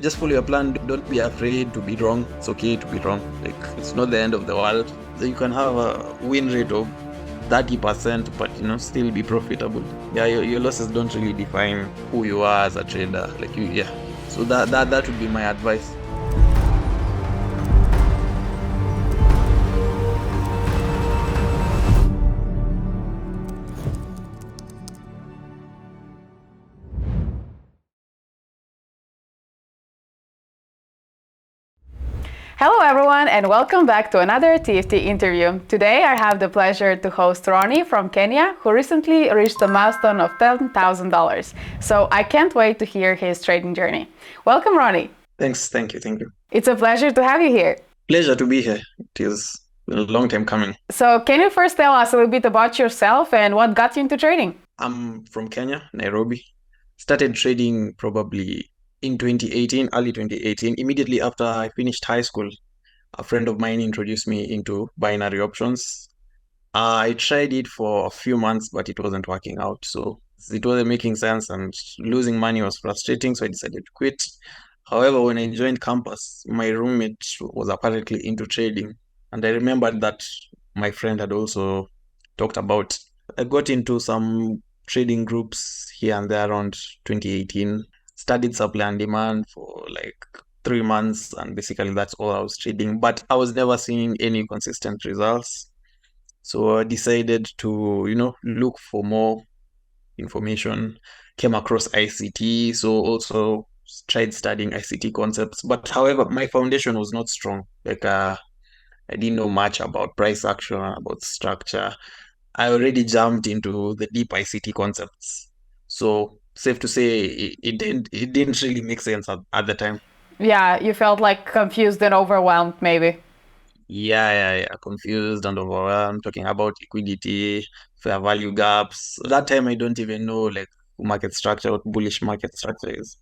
Just follow your plan. Don't be afraid to be wrong. It's okay to be wrong. Like, it's not the end of the world. You can have a win rate of 30%, but still be profitable. Yeah, your losses don't really define who you are as a trader. Like, yeah. So that would be my advice. Hello everyone and welcome back to another TFT interview. Today I have the pleasure to host Ronnie from Kenya, who recently reached a milestone of $10,000. So I can't wait to hear his trading journey. Welcome, Ronnie. Thanks. Thank you. It's a pleasure to have you here. Pleasure to be here. It is a long time coming. So can you first tell us a little bit about yourself and what got you into trading? I'm from Kenya, Nairobi. Started trading probably in 2018, early 2018, immediately after I finished high school. A friend of mine introduced me into binary options. I tried it for a few months, but it wasn't working out. So it wasn't making sense and losing money was frustrating. So I decided to quit. However, when I joined campus, my roommate was apparently into trading. And I remembered that my friend had also talked about. I got into some trading groups here and there around 2018, studied supply and demand for like 3 months, and basically that's all I was trading. But I was never seeing any consistent results. So I decided to, look for more information, came across ICT, so also tried studying ICT concepts. But however, my foundation was not strong. Like I didn't know much about price action, about structure. I already jumped into the deep ICT concepts. So safe to say it didn't really make sense at the time. Yeah, you felt like confused and overwhelmed maybe. Yeah. Confused and overwhelmed, talking about liquidity, fair value gaps. That time I don't even know like market structure, what bullish market structure is.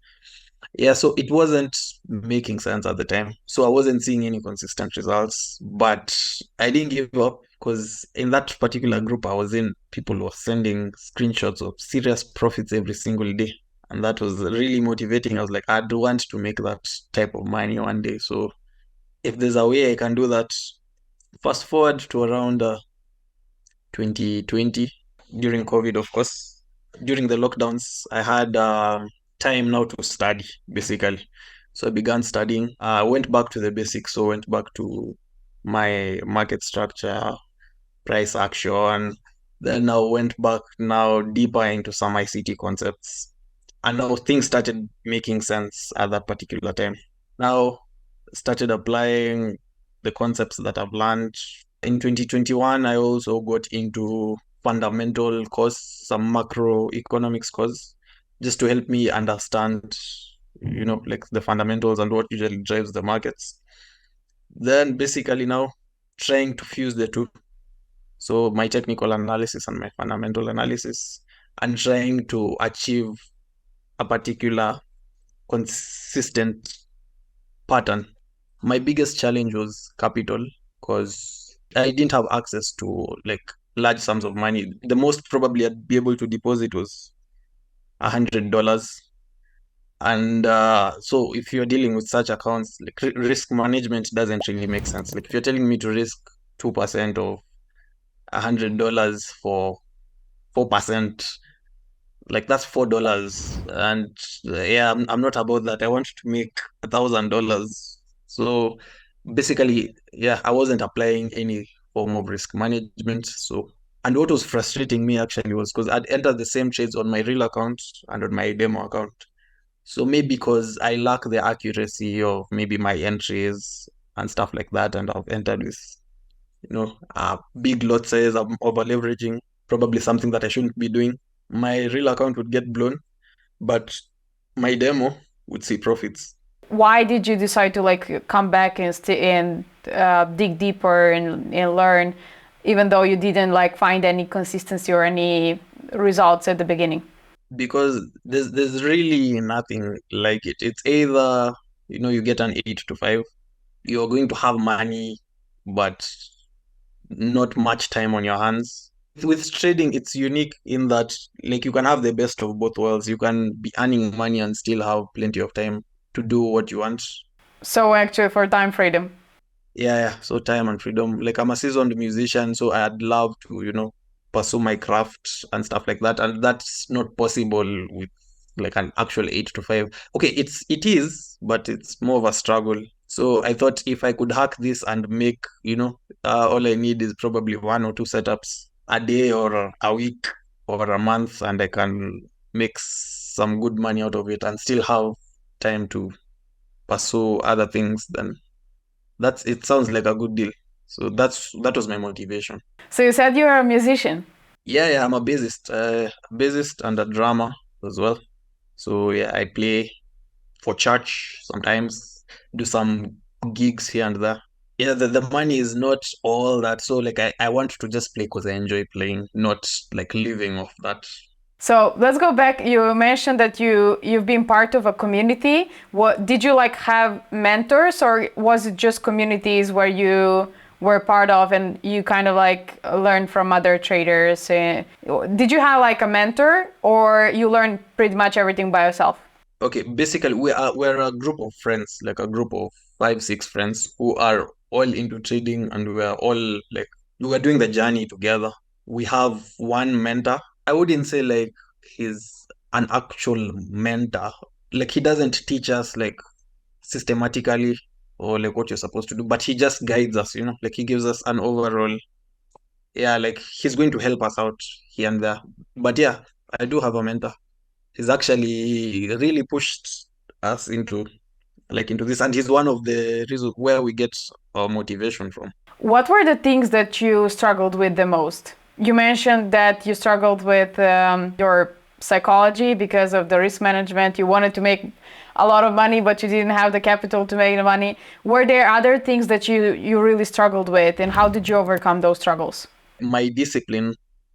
Yeah, so it wasn't making sense at the time. So I wasn't seeing any consistent results, but I didn't give up because in that particular group I was in, people were sending screenshots of serious profits every single day. And that was really motivating. I was like, I do want to make that type of money one day. So if there's a way I can do that, fast forward to around 2020 during COVID, of course. During the lockdowns, I had time now to study, basically. So I began studying. I went back to the basics. So went back to my market structure, price action. Then I went back now deeper into some ICT concepts. And now things started making sense at that particular time. Now started applying the concepts that I've learned. In 2021, I also got into fundamental course, some macroeconomics course, just to help me understand, like the fundamentals and what usually drives the markets. Then basically now trying to fuse the two. So my technical analysis and my fundamental analysis, and trying to achieve a particular consistent pattern. My biggest challenge was capital because I didn't have access to like large sums of money. The most probably I'd be able to deposit was $100. And so if you're dealing with such accounts, like risk management doesn't really make sense. Like if you're telling me to risk 2% of $100 for 4%, like that's $4. And yeah, I'm not about that. I want to make $1,000. So basically, yeah, I wasn't applying any form of risk management. So, and what was frustrating me actually was because I'd entered the same trades on my real account and on my demo account. So maybe because I lack the accuracy of maybe my entries and stuff like that, and I've entered with, big lot size, I'm over leveraging, probably something that I shouldn't be doing. My real account would get blown, but my demo would see profits. Why did you decide to like come back and dig deeper and learn, even though you didn't like find any consistency or any results at the beginning? Because there's really nothing like it. It's either you get an 8 to 5, you're going to have money, but not much time on your hands. With trading, it's unique in that like you can have the best of both worlds. You can be earning money and still have plenty of time. to do what you want. So actually for time freedom. Yeah. So time and freedom. Like I'm a seasoned musician, so I'd love to, pursue my craft and stuff like that. And that's not possible with like an actual 8 to 5. Okay, it is, but it's more of a struggle. So I thought if I could hack this and make, all I need is probably 1 or 2 setups a day or a week or a month, and I can make some good money out of it and still have time to pursue other things, then it sounds like a good deal. So that was my motivation. So you said you're a musician. Yeah, I'm a bassist and a drummer as well. So yeah, I play for church sometimes, do some gigs here and there. Yeah, the money is not all that. So like I want to just play because I enjoy playing, not like living off that. So let's go back. You mentioned that you've been part of a community. What did you like have mentors, or was it just communities where you were part of and you kind of like learned from other traders? Did you have like a mentor, or you learned pretty much everything by yourself? Okay, basically we're a group of friends, like a group of 5, 6 friends who are all into trading, and we're all like we're doing the journey together. We have one mentor. I wouldn't say like he's an actual mentor. Like he doesn't teach us like systematically or like what you're supposed to do, but he just guides us, like he gives us an overall, yeah, like he's going to help us out here and there. But yeah, I do have a mentor. He's actually really pushed us into this, and he's one of the reasons where we get our motivation from. What were the things that you struggled with the most? You mentioned that you struggled with your psychology because of the risk management. You wanted to make a lot of money, but you didn't have the capital to make the money. Were there other things that you really struggled with, and how did you overcome those struggles? My discipline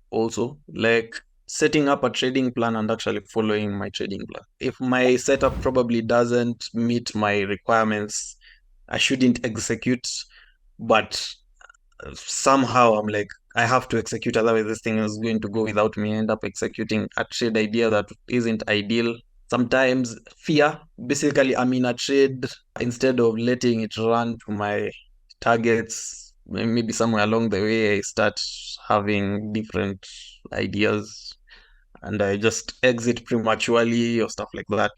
also, like setting up a trading plan and actually following my trading plan. If my setup probably doesn't meet my requirements, I shouldn't execute, but somehow I'm like, I have to execute, otherwise this thing is going to go without me. End up executing a trade idea that isn't ideal. Sometimes fear. Basically, I'm in a trade, instead of letting it run to my targets, maybe somewhere along the way I start having different ideas and I just exit prematurely or stuff like that.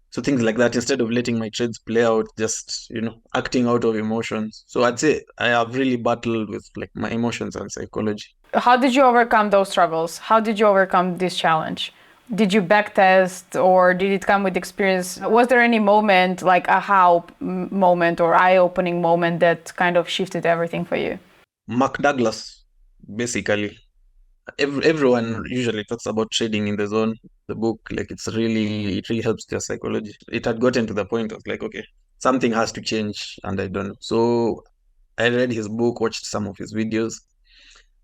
So things like that, instead of letting my trades play out, just, acting out of emotions. So I'd say I have really battled with like my emotions and psychology. How did you overcome those struggles? How did you overcome this challenge? Did you backtest, or did it come with experience? Was there any moment, like moment or eye-opening moment, that kind of shifted everything for you? Mark Douglas, basically. Everyone usually talks about trading in the zone. The book, like it really helps their psychology. It had gotten to the point of like, okay, something has to change, and I don't know. So I read his book, watched some of his videos,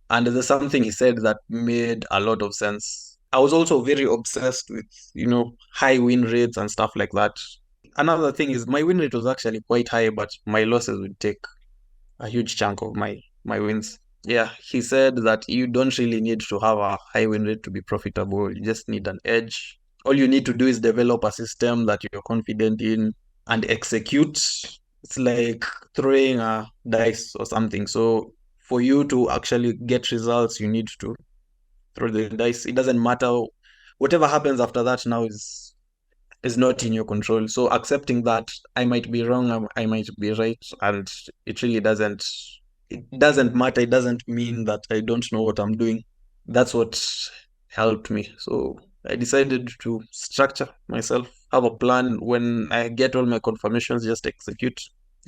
and there's something he said that made a lot of sense. I was also very obsessed with, high win rates and stuff like that. Another thing is my win rate was actually quite high, but my losses would take a huge chunk of my wins. Yeah, he said that you don't really need to have a high win rate to be profitable. You just need an edge. All you need to do is develop a system that you're confident in and execute. It's like throwing a dice or something. So for you to actually get results, you need to throw the dice. It doesn't matter. Whatever happens after that now is not in your control. So accepting that I might be wrong, I might be right, and it doesn't matter. It doesn't mean that I don't know what I'm doing. That's what helped me. So I decided to structure myself, have a plan. When I get all my confirmations, just execute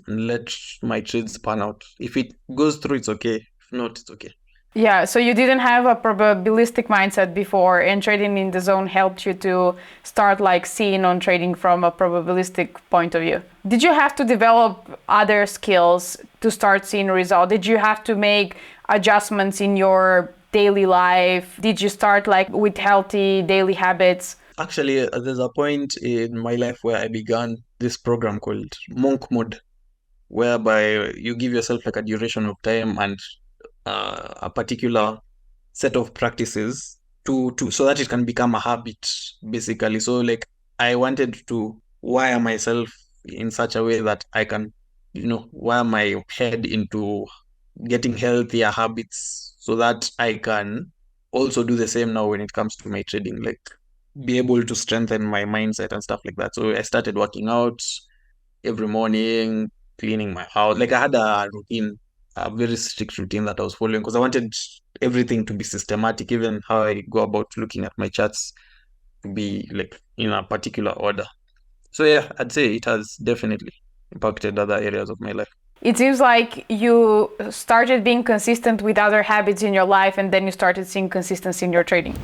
and let my trades pan out. If it goes through, it's okay. If not, it's okay. Yeah, so you didn't have a probabilistic mindset before, and trading in the zone helped you to start like seeing on trading from a probabilistic point of view. Did you have to develop other skills to start seeing result? Did you have to make adjustments in your daily life? Did you start like with healthy daily habits? Actually, there's a point in my life where I began this program called Monk Mode, whereby you give yourself like a duration of time and a particular set of practices to so that it can become a habit, basically. So like I wanted to wire myself in such a way that I can, wire my head into getting healthier habits so that I can also do the same now when it comes to my trading, like be able to strengthen my mindset and stuff like that. So I started working out every morning, cleaning my house. Like I had a routine, a very strict routine that I was following because I wanted everything to be systematic, even how I go about looking at my charts to be like in a particular order. So yeah, I'd say it has definitely impacted other areas of my life. It seems like you started being consistent with other habits in your life and then you started seeing consistency in your trading.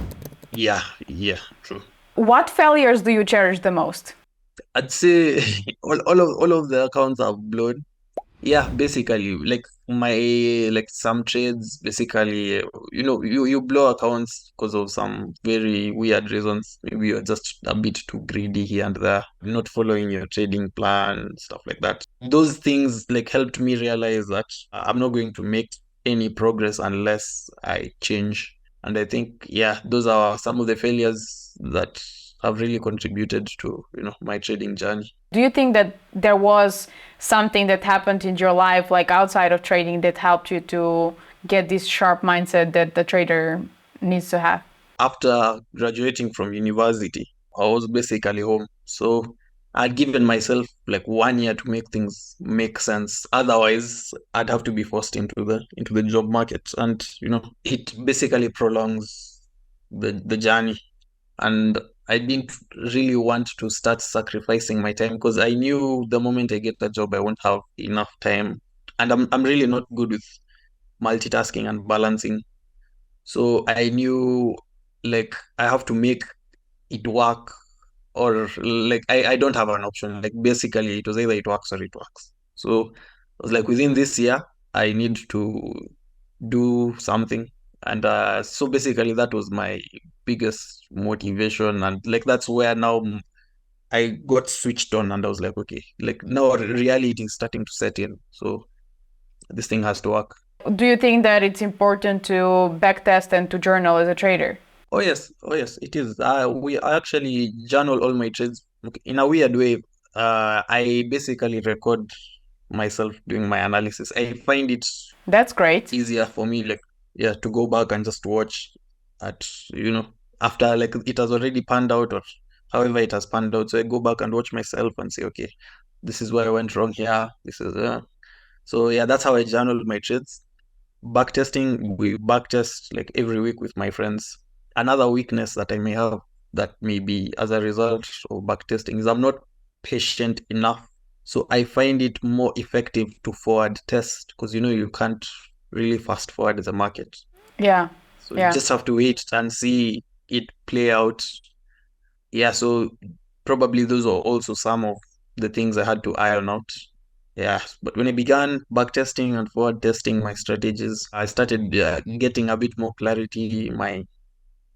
Yeah, yeah, true. What failures do you cherish the most? I'd say all of the accounts I've blown. Yeah, basically, like my like some trades, basically, you blow accounts because of some very weird reasons. Maybe you're just a bit too greedy here and there, not following your trading plan, stuff like that. Those things like helped me realize that I'm not going to make any progress unless I change. And I think, yeah, those are some of the failures that have really contributed to, my trading journey. Do you think that there was something that happened in your life, like outside of trading, that helped you to get this sharp mindset that the trader needs to have? After graduating from university, I was basically home. So I'd given myself like 1 year to make things make sense. Otherwise, I'd have to be forced into the job market. And it basically prolongs the journey. And I didn't really want to start sacrificing my time because I knew the moment I get the job, I won't have enough time. And I'm really not good with multitasking and balancing. So I knew like I have to make it work, or like I don't have an option. Like basically it was either it works or it works. So I was like within this year, I need to do something. And so basically that was my biggest motivation. And like that's where now I got switched on and I was like, okay, like now reality is starting to set in. So this thing has to work. Do you think that it's important to backtest and to journal as a trader? Oh yes, it is. We actually journal all my trades. Okay, in a weird way, I basically record myself doing my analysis. I find it That's great. easier for me, like, yeah, to go back and just watch at, after like it has already panned out or however it has panned out. So I go back and watch myself and say, okay, this is where I went wrong here. This is, so yeah, that's how I journal my trades. Backtesting, we backtest like every week with my friends. Another weakness that I may have that may be as a result of backtesting is I'm not patient enough. So I find it more effective to forward test because you can't really fast forward the market. Yeah, So you yeah. just have to wait and see it play out. Yeah, so probably those are also some of the things I had to iron out. Yeah, but when I began backtesting and forward testing my strategies, I started getting a bit more clarity. My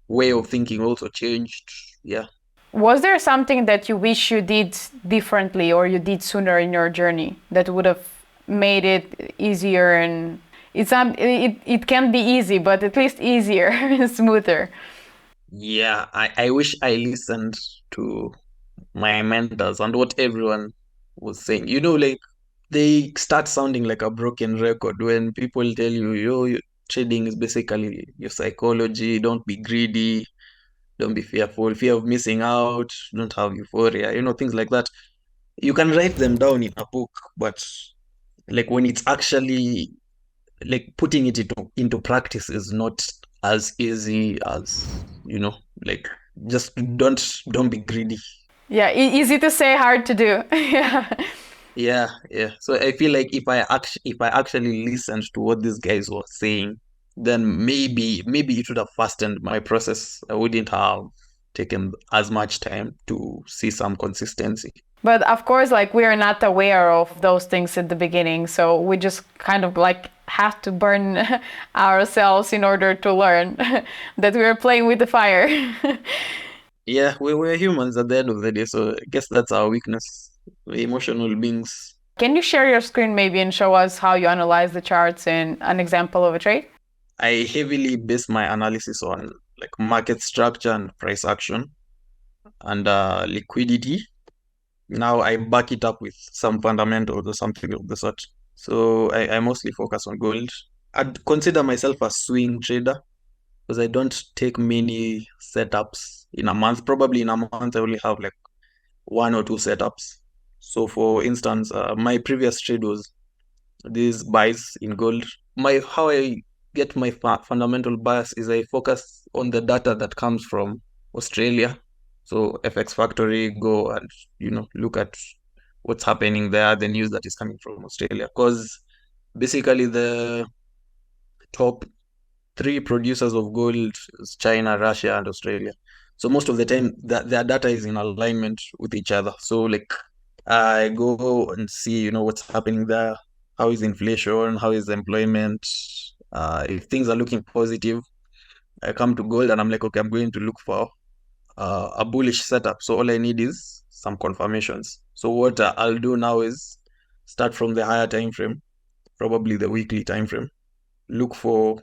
way of thinking also changed. Yeah. Was there something that you wish you did differently or you did sooner in your journey that would have made it easier? And it can be easy, but at least easier and smoother. Yeah, I wish I listened to my mentors and what everyone was saying. Like they start sounding like a broken record when people tell you, your trading is basically your psychology. Don't be greedy. Don't be fearful. Fear of missing out. Don't have euphoria. Things like that. You can write them down in a book, but like when it's actually like putting it into practice is not as easy as, like just don't be greedy. Yeah, easy to say, hard to do. Yeah. Yeah. So I feel like if I actually listened to what these guys were saying, then maybe it would have fastened my process. I wouldn't have taken as much time to see some consistency. But of course, like we are not aware of those things at the beginning, so we just kind of like have to burn ourselves in order to learn that we are playing with the fire. Yeah, we're humans at the end of the day, so I guess that's our weakness. We're emotional beings. Can you share your screen maybe and show us how you analyze the charts and an example of a trade? I heavily base my analysis on like market structure and price action and liquidity. now I back it up with some fundamentals or something of the sort. So I mostly focus on gold. I'd consider myself a swing trader because I don't take many setups in a month. Probably in a month, I only have like one or two setups. So, for instance, my previous trade was these buys in gold. How I get my fundamental bias is I focus on the data that comes from Australia. So FX Factory, go and look at what's happening there, the news that is coming from Australia, because basically the top three producers of gold is China, Russia, and Australia. So most of the time, their data is in alignment with each other. So like I go and see, what's happening there. How is inflation? How is employment? If things are looking positive, I come to gold and I'm like, okay, I'm going to look for a bullish setup. So all I need is some confirmations. So what I'll do now is start from the higher time frame, probably the weekly time frame. Look for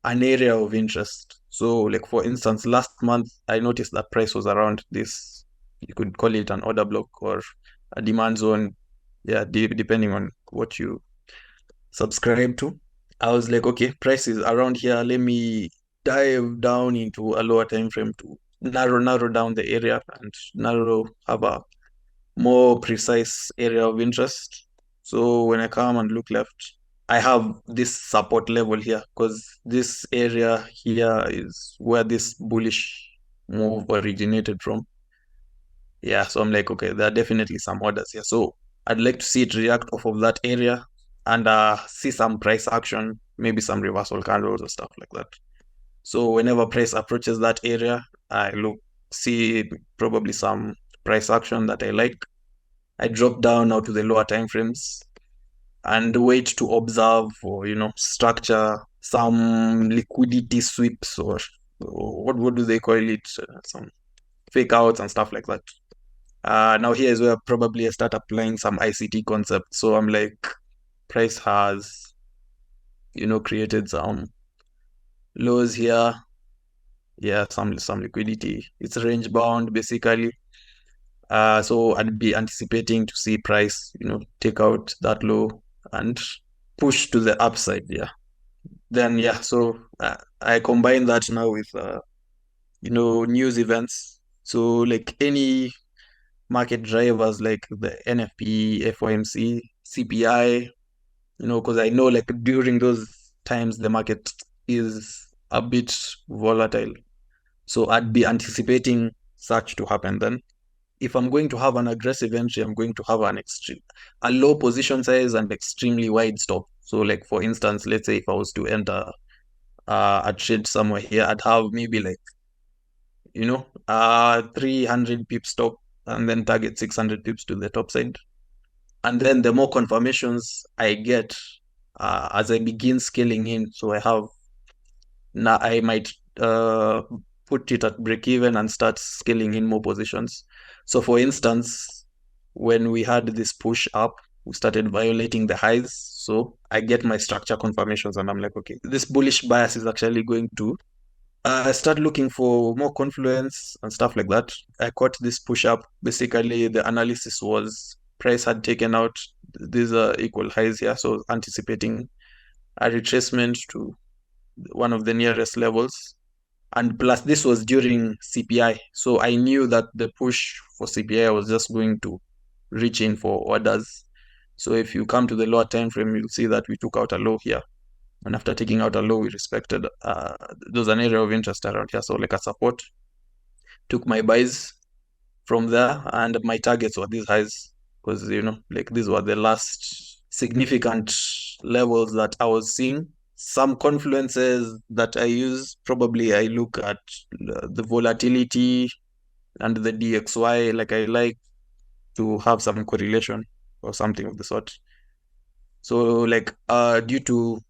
an area of interest. So, like for instance, last month I noticed that price was around this. You could call it an order block or a demand zone. Yeah, depending on what you subscribe to. I was like, okay, price is around here. Let me dive down into a lower time frame to narrow down the area and have a more precise area of interest. So when I come and look left, I have this support level here because this area here is where this bullish move originated from. Yeah, so I'm like, okay, there are definitely some orders here. So I'd like to see it react off of that area and see some price action, maybe some reversal candles or stuff like that. So whenever price approaches that area, I see probably some price action that I like. I drop down now to the lower time frames and wait to observe or structure some liquidity sweeps or what do they call it? Some fake outs and stuff like that. Now here is where probably I start applying some ICT concepts. So I'm like, price has created some lows here. Yeah, some liquidity. It's range bound basically. So I'd be anticipating to see price, take out that low and push to the upside. Yeah. Then yeah, so I combine that now with news events. So like any market drivers like the NFP, FOMC, CPI, because I know like during those times the market is a bit volatile. So I'd be anticipating such to happen then. If I'm going to have an aggressive entry, I'm going to have a low position size and extremely wide stop. So like for instance, let's say if I was to enter a trade somewhere here, I'd have maybe like 300 pip stop and then target 600 pips to the top side. And then the more confirmations I get as I begin scaling in, so I might put it at break even and start scaling in more positions. So for instance, when we had this push up, we started violating the highs. So I get my structure confirmations and I'm like, okay, this bullish bias is actually going to start looking for more confluence and stuff like that. I caught this push up. Basically, the analysis was price had taken out these equal highs here. So anticipating a retracement to one of the nearest levels. And plus, this was during CPI. So I knew that the push for CPI was just going to reach in for orders. So if you come to the lower time frame, you'll see that we took out a low here. And after taking out a low, we respected, there's an area of interest around here. So like a support, took my buys from there and my targets were these highs because, like these were the last significant levels that I was seeing. Some confluences that I use, probably I look at the volatility and the DXY. Like I like to have some correlation or something of the sort. So like due to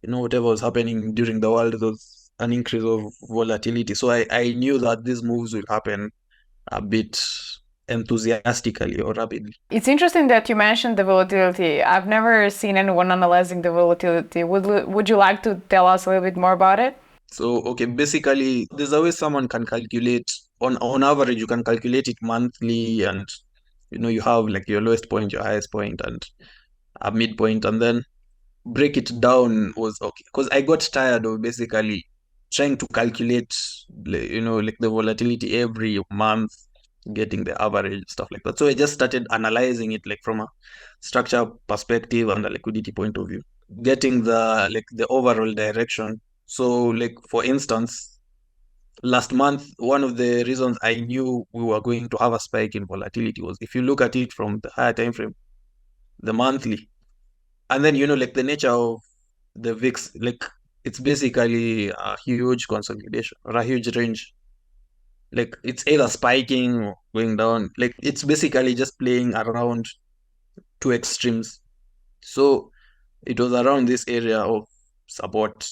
whatever was happening during the world, there was an increase of volatility. So I knew that these moves will happen a bit enthusiastically or rapidly. It's interesting that you mentioned the volatility. I've never seen anyone analyzing the volatility. Would you like to tell us a little bit more about it? So, okay, basically, there's a way someone can calculate, on average, you can calculate it monthly and You have like your lowest point, your highest point, and a midpoint, and then break it down was okay. Because I got tired of basically trying to calculate, like the volatility every month, getting the average, stuff like that. So I just started analyzing it like from a structure perspective and a liquidity point of view, getting the overall direction. So like for instance, last month, one of the reasons I knew we were going to have a spike in volatility was if you look at it from the higher time frame, the monthly, and then like the nature of the VIX, like it's basically a huge consolidation or a huge range. Like it's either spiking or going down. Like it's basically just playing around two extremes. So it was around this area of support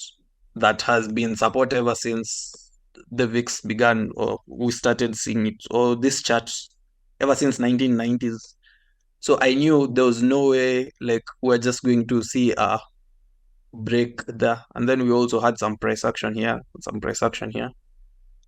that has been support ever since the VIX began, or we started seeing it, or this chart ever since 1990s. So I knew there was no way like we're just going to see a break there. And then we also had some price action here, some price action here.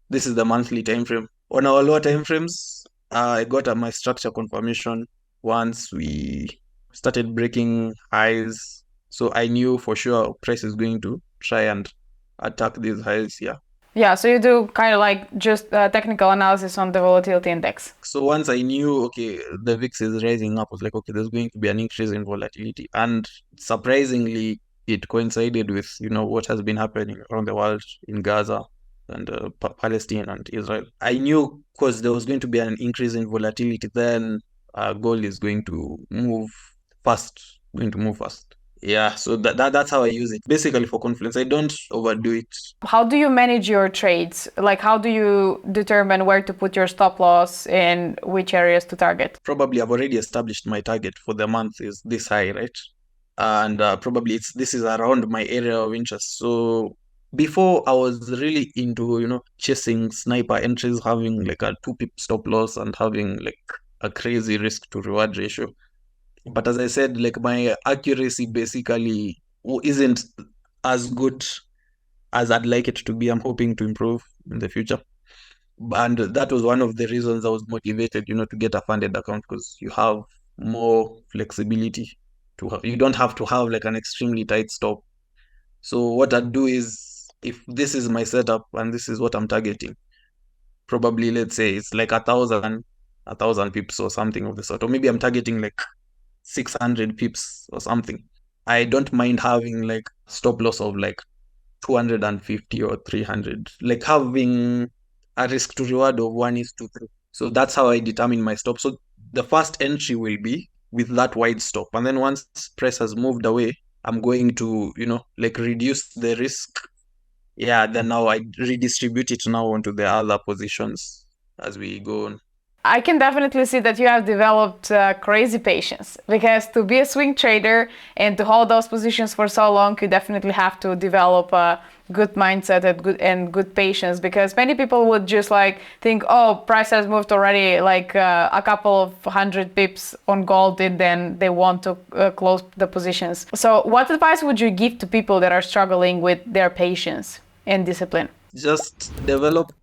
This is the monthly time frame. On our lower time frames, I got my structure confirmation once we started breaking highs. So I knew for sure price is going to try and attack these highs here. Yeah, so you do kind of like just technical analysis on the volatility index. So once I knew, okay, the VIX is rising up, I was like, okay, there's going to be an increase in volatility. And surprisingly, it coincided with, what has been happening around the world in Gaza and Palestine and Israel. I knew because there was going to be an increase in volatility, then gold is going to move fast, Yeah, so that's how I use it. Basically for confidence, I don't overdo it. How do you manage your trades? Like, how do you determine where to put your stop loss and which areas to target? Probably I've already established my target for the month is this high, right? And probably this is around my area of interest. So before I was really into chasing sniper entries, having like a 2 pip stop loss and having like a crazy risk to reward ratio. But as I said, like my accuracy basically isn't as good as I'd like it to be. I'm hoping to improve in the future. And that was one of the reasons I was motivated, to get a funded account, because you have more flexibility. You don't have to have like an extremely tight stop. So what I'd do is, if this is my setup and this is what I'm targeting, probably let's say it's like 1,000 pips or something of the sort, or maybe I'm targeting like 600 pips or something. I don't mind having like stop loss of like 250 or 300, like having a risk to reward of 1:3. So that's how I determine my stop. So the first entry will be with that wide stop. And then once price has moved away, I'm going to, like reduce the risk. Yeah, then now I redistribute it now onto the other positions as we go on. I can definitely see that you have developed crazy patience, because to be a swing trader and to hold those positions for so long, you definitely have to develop a good mindset and good patience, because many people would just like think, oh, price has moved already like a couple of 100 pips on gold, and then they want to close the positions. So what advice would you give to people that are struggling with their patience and discipline? Just develop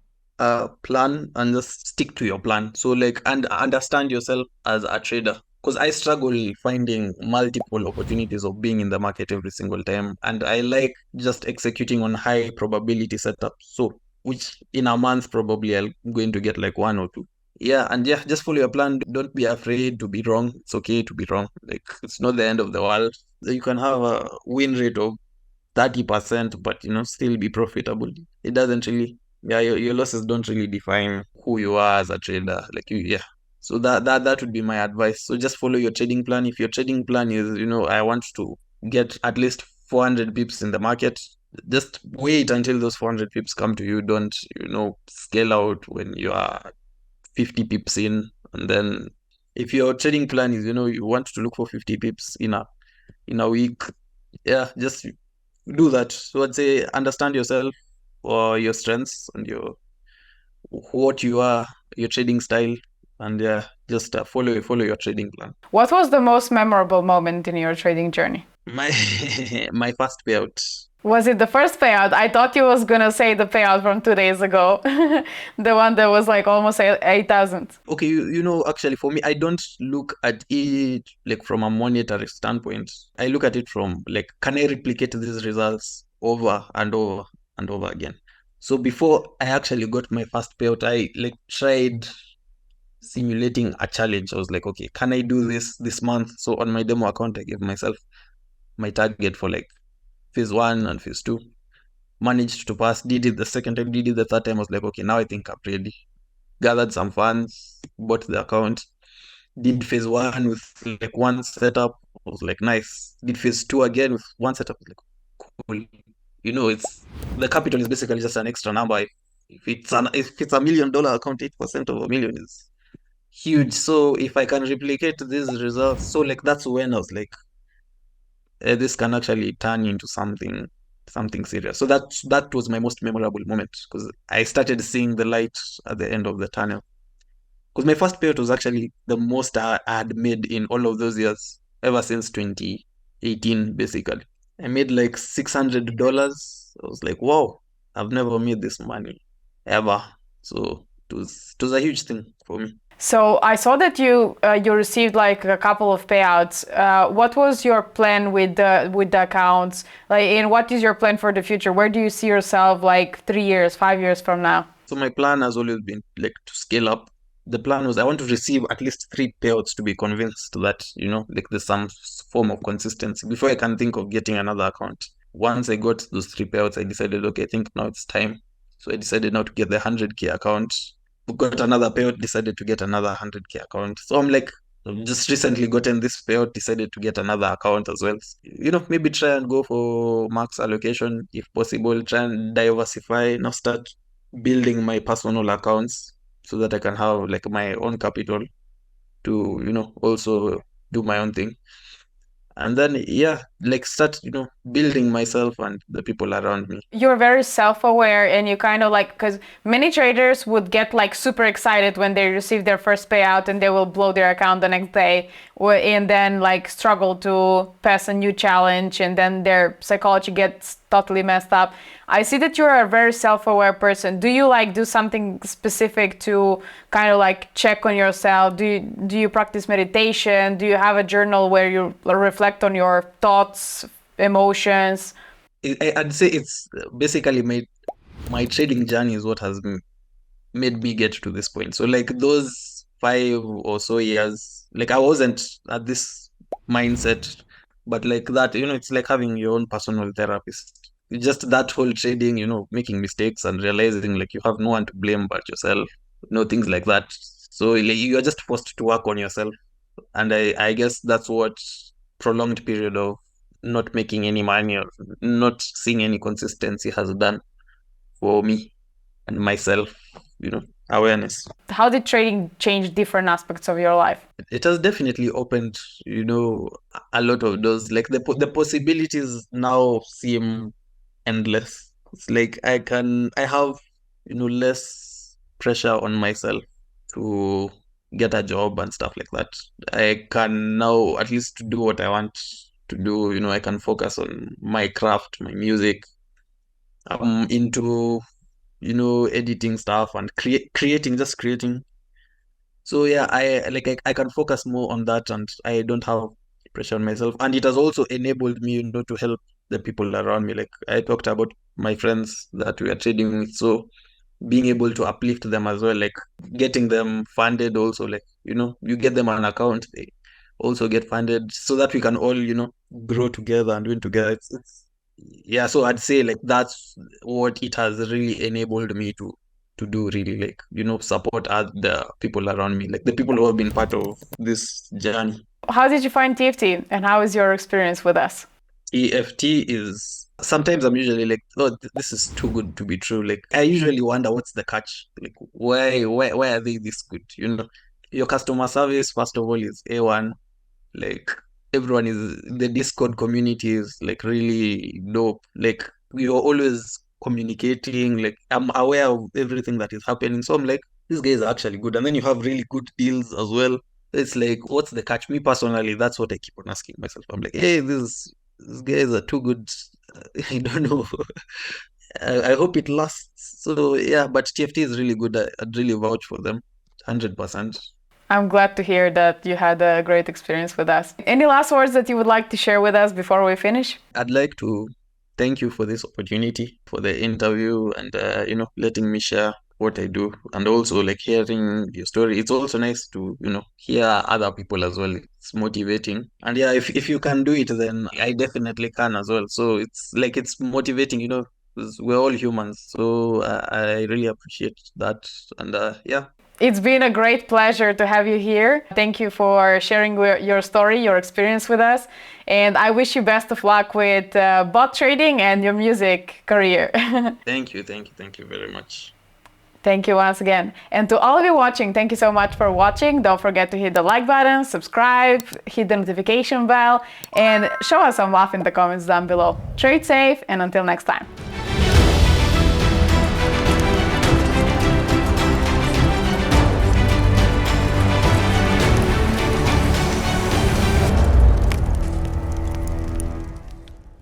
a plan and just stick to your plan. So like, and understand yourself as a trader, because I struggle finding multiple opportunities of being in the market every single time, and I like just executing on high probability setups. So which in a month probably I'm going to get like one or two. Yeah, and yeah, just follow your plan. Don't be afraid to be wrong. It's okay to be wrong. Like it's not the end of the world. You can have a win rate of 30%, but still be profitable. It doesn't really, yeah, your losses don't really define who you are as a trader. Like yeah. So that would be my advice. So just follow your trading plan. If your trading plan is, I want to get at least 400 pips in the market, just wait until those 400 pips come to you. Don't, scale out when you are 50 pips in. And then if your trading plan is, you want to look for 50 pips in a week, yeah, just do that. So I'd say understand yourself, or your strengths and what you are, your trading style, and yeah, just follow your trading plan. What was the most memorable moment in your trading journey? My my first payout. Was it the first payout? I thought you was gonna say the payout from 2 days ago, the one that was like almost 8,000. Okay, actually for me, I don't look at it like from a monetary standpoint. I look at it from like, can I replicate these results over and over and over again? So before I actually got my first payout, I like tried simulating a challenge. I was like, okay, can I do this month? So on my demo account, I gave myself my target for like phase 1 and phase 2. Managed to pass, did it the second time, did it the third time. I was like, okay, now I think I'm ready. Gathered some funds, bought the account, did phase 1 with like one setup. I was like, nice. Did phase 2 again with one setup. I was like, cool. It's the capital is basically just an extra number. If it's $1 million account, 8% of a million is huge. So if I can replicate these results, so like that's when I was like, this can actually turn into something serious. So that was my most memorable moment, because I started seeing the light at the end of the tunnel. Because my first payout was actually the most I had made in all of those years, ever since 2018, basically. I made like $600. I was like, wow, I've never made this money ever. So it was a huge thing for me. So I saw that you received like a couple of payouts. What was your plan with the accounts? Like, and what is your plan for the future? Where do you see yourself like 3 years, 5 years from now? So my plan has always been like to scale up. The plan was I want to receive at least 3 payouts to be convinced that, like there's some form of consistency before I can think of getting another account. Once I got those 3 payouts, I decided, okay, I think now it's time. So I decided now to get the 100K account. We got another payout, decided to get another 100K account. So I'm like, I've just recently gotten this payout, decided to get another account as well. Maybe try and go for max allocation if possible, try and diversify, now start building my personal accounts so that I can have like my own capital to, also do my own thing. And then, yeah, like start, building myself and the people around me. You're very self-aware and you kind of like, because many traders would get like super excited when they receive their first payout and they will blow their account the next day, and then like struggle to pass a new challenge, and then their psychology gets totally messed up. I see that you're a very self-aware person. Do you like do something specific to kind of like check on yourself? Do you practice meditation? Do you have a journal where you reflect on your thoughts, emotions? I'd say it's basically my trading journey is what has made me get to this point. So like those 5 or so years, like I wasn't at this mindset, but like that, it's like having your own personal therapist. It's just that whole trading, making mistakes and realizing like you have no one to blame but yourself, things like that. So like you're just forced to work on yourself. And I guess that's what prolonged period of not making any money or not seeing any consistency has done for me and myself, awareness. How did trading change different aspects of your life? It has definitely opened, a lot of doors. Like the possibilities now seem endless. It's like I have, less pressure on myself to get a job and stuff like that. I can now at least do what I want to do. I can focus on my craft, my music. I'm into, editing stuff and just creating. So yeah, I can focus more on that, and I don't have pressure on myself. And it has also enabled me, to help the people around me. Like I talked about my friends that we are trading with. So being able to uplift them as well, like getting them funded also, like, you get them an account, they also get funded so that we can all, grow together and win together. Yeah, so I'd say like that's what it has really enabled me to do, really, like, support the people around me, like the people who have been part of this journey. How did you find TFT and how is your experience with us? TFT is sometimes I'm usually like, oh, this is too good to be true. Like I usually wonder what's the catch. Like why are they this good? Your customer service, first of all, is A1. Like everyone is the Discord community is like really dope. Like we are always communicating. Like I'm aware of everything that is happening. So I'm like, these guys are actually good. And then you have really good deals as well. It's like, what's the catch? Me personally, that's what I keep on asking myself. I'm like, hey, these guys are too good. I don't know. I hope it lasts. So yeah, but TFT is really good. I'd really vouch for them, 100%. I'm glad to hear that you had a great experience with us. Any last words that you would like to share with us before we finish? I'd like to thank you for this opportunity, for the interview, and letting me share what I do, and also like hearing your story. It's also nice to hear other people as well. It's motivating, and yeah, if you can do it, then I definitely can as well. So it's motivating, 'cause we're all humans. So I really appreciate that, and yeah. It's been a great pleasure to have you here. Thank you for sharing your story, your experience with us. And I wish you best of luck with bot trading and your music career. Thank you very much. Thank you once again. And to all of you watching, thank you so much for watching. Don't forget to hit the like button, subscribe, hit the notification bell, and show us some love in the comments down below. Trade safe, and until next time.